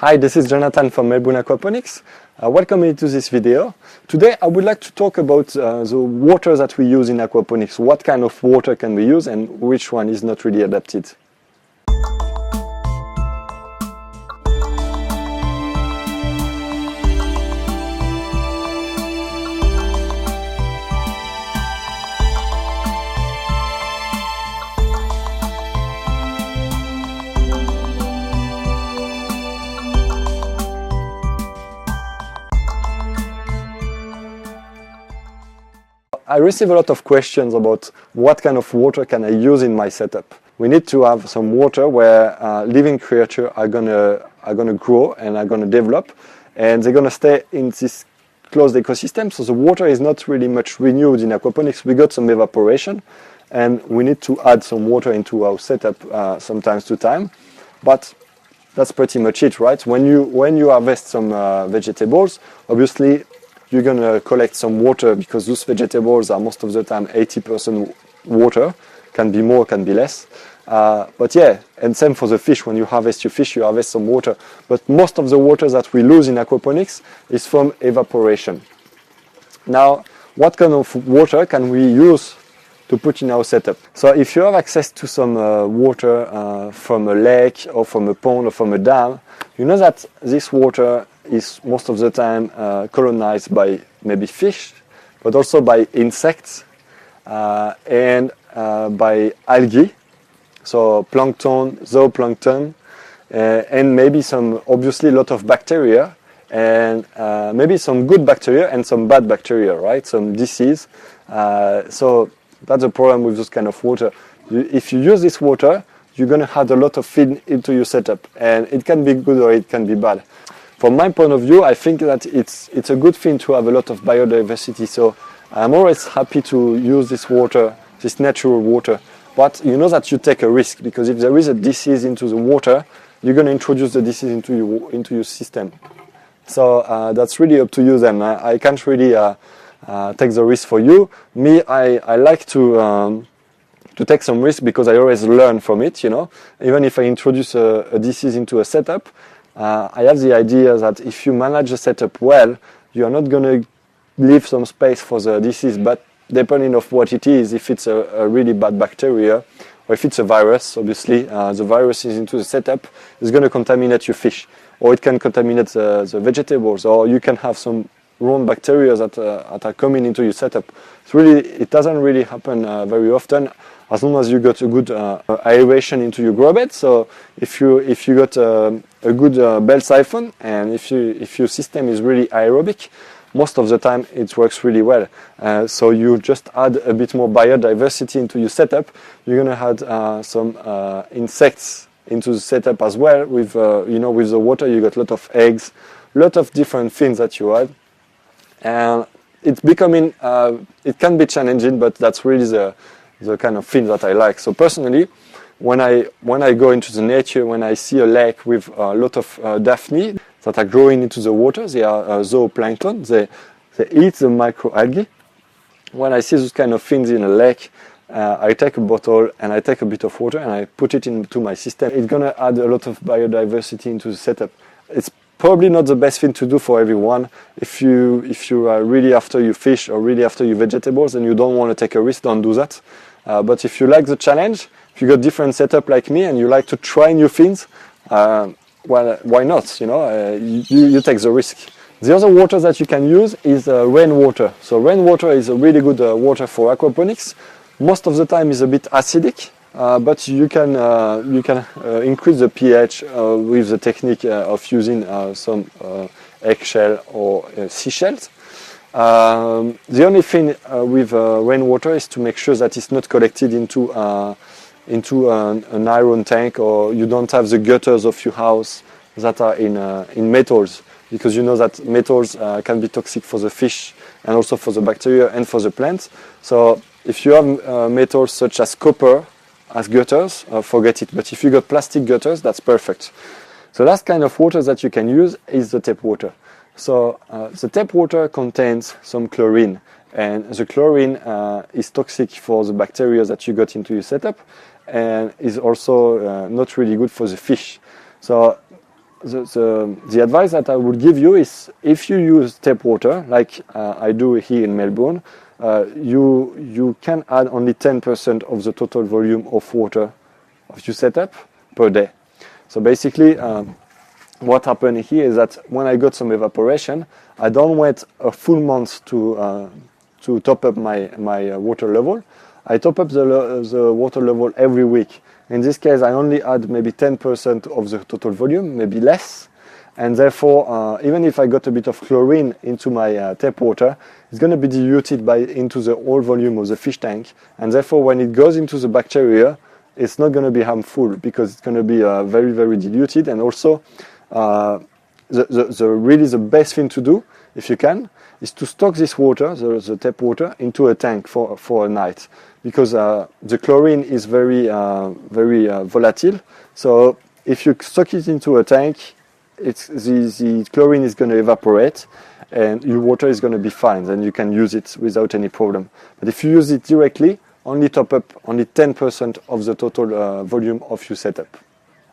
Hi, this is Jonathan from Melbourne Aquaponics. Welcome to this video. Today I would like to talk about the water that we use in aquaponics. What kind of water can we use and which one is not really adapted. I receive a lot of questions about what kind of water can I use in my setup. We need to have some water where living creatures are gonna grow and are gonna develop, and they're gonna stay in this closed ecosystem. So the water is not really much renewed in aquaponics. We got some evaporation, and we need to add some water into our setup sometimes to time. But that's pretty much it, right? When you harvest some vegetables, obviously you're going to collect some water because those vegetables are most of the time 80% water. Can be more, can be less. But yeah, and same for the fish. When you harvest your fish, you harvest some water. But most of the water that we lose in aquaponics is from evaporation. Now, what kind of water can we use to put in our setup? So if you have access to some water from a lake or from a pond or from a dam, you know that this water is most of the time colonized by maybe fish, but also by insects and by algae, so plankton, zooplankton, and maybe some, obviously, a lot of bacteria, and maybe some good bacteria and some bad bacteria, right? Some disease. So that's a problem with this kind of water. If you use this water, you're going to add a lot of feed into your setup, and it can be good or it can be bad. From my point of view, I think that it's a good thing to have a lot of biodiversity. So I'm always happy to use this water, this natural water. But you know that you take a risk, because if there is a disease into the water, you're going to introduce the disease into your system. So that's really up to you then. I can't really take the risk for you. Me, I like to take some risk because I always learn from it, you know. Even if I introduce a disease into a setup, I have the idea that if you manage the setup well, you are not going to leave some space for the disease, but depending on what it is, if it's a really bad bacteria, or if it's a virus, obviously, the virus is into the setup, it's going to contaminate your fish, or it can contaminate the vegetables, or you can have some wrong bacteria that are coming into your setup. It doesn't really happen very often, as long as you got a good aeration into your grow bed. So if you got a good bell siphon, and if your system is really aerobic, most of the time it works really well. So you just add a bit more biodiversity into your setup. You're gonna add some insects into the setup as well. With with the water, you got a lot of eggs, a lot of different things that you add, and it's becoming. It can be challenging, but that's really the kind of thing that I like. So personally, when I go into the nature, when I see a lake with a lot of daphne that are growing into the water, they are zooplankton, they eat the microalgae. When I see those kind of things in a lake, I take a bottle and I take a bit of water and I put it into my system. It's gonna add a lot of biodiversity into the setup. It's probably not the best thing to do for everyone. If you are really after your fish or really after your vegetables and you don't want to take a risk, don't do that. But if you like the challenge, if you got different setup like me and you like to try new things, well, why not? You take the risk. The other water that you can use is rainwater. So rainwater is a really good water for aquaponics. Most of the time is a bit acidic, but you can increase the pH with the technique of using some eggshell or seashells. The only thing with rainwater is to make sure that it's not collected into an iron tank, or you don't have the gutters of your house that are in metals, because you know that metals can be toxic for the fish and also for the bacteria and for the plants. So if you have metals such as copper as gutters, forget it. But if you got plastic gutters, that's perfect. The last kind of water that you can use is the tap water. So the tap water contains some chlorine, and the chlorine is toxic for the bacteria that you got into your setup, and is also not really good for the fish. So the advice that I would give you is, if you use tap water, like I do here in Melbourne, you can add only 10% of the total volume of water of your setup per day. So basically, what happened here is that when I got some evaporation, I don't wait a full month to top up my water level. I top up the water level every week. In this case, I only add maybe 10% of the total volume, maybe less. And therefore, even if I got a bit of chlorine into my tap water, it's going to be diluted into the whole volume of the fish tank. And therefore, when it goes into the bacteria, it's not going to be harmful, because it's going to be very, very diluted. And also, really the best thing to do, if you can, is to stock this water, the tap water, into a tank for a night, because the chlorine is very volatile. So if you stock it into a tank, the chlorine is going to evaporate, and your water is going to be fine. Then you can use it without any problem. But if you use it directly, only top up only 10% of the total volume of your setup.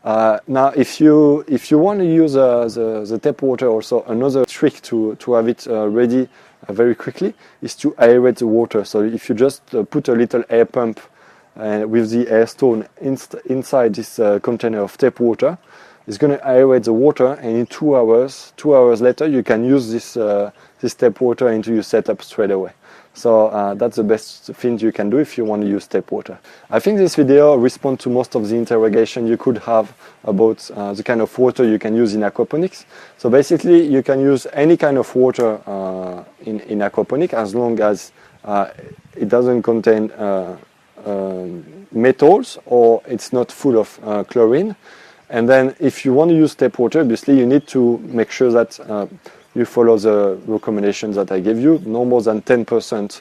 Now, if you want to use the tap water, also another trick to have it ready very quickly is to aerate the water. So if you just put a little air pump with the air stone inside this container of tap water, it's going to aerate the water, and in 2 hours later, you can use this tap water into your setup straight away. So that's the best thing you can do if you want to use tap water. I think this video responds to most of the interrogation you could have about the kind of water you can use in aquaponics. So basically, you can use any kind of water in aquaponics, as long as it doesn't contain metals, or it's not full of chlorine. And then if you want to use tap water, obviously you need to make sure that you follow the recommendations that I gave you, no more than 10%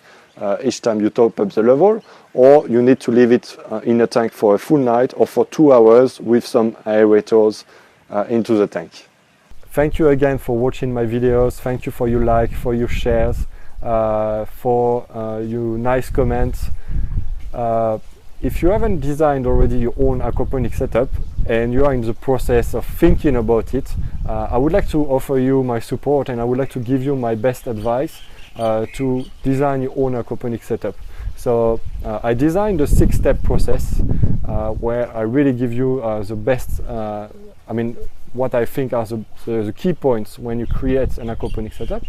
each time you top up the level, or you need to leave it in a tank for a full night or for 2 hours with some aerators into the tank. Thank you again for watching my videos. Thank you for your like, for your shares, for your nice comments. If you haven't designed already your own aquaponics setup and you are in the process of thinking about it, I would like to offer you my support, and I would like to give you my best advice to design your own aquaponics setup. So I designed a 6-step process where I really give you the best, what I think are the key points when you create an aquaponics setup.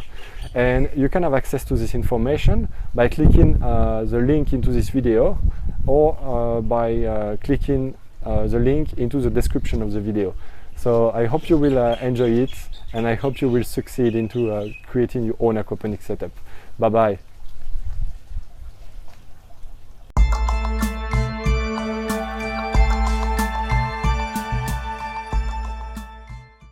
And you can have access to this information by clicking the link into this video, or by clicking the link into the description of the video. So I hope you will enjoy it, and I hope you will succeed into creating your own aquaponics setup. Bye bye.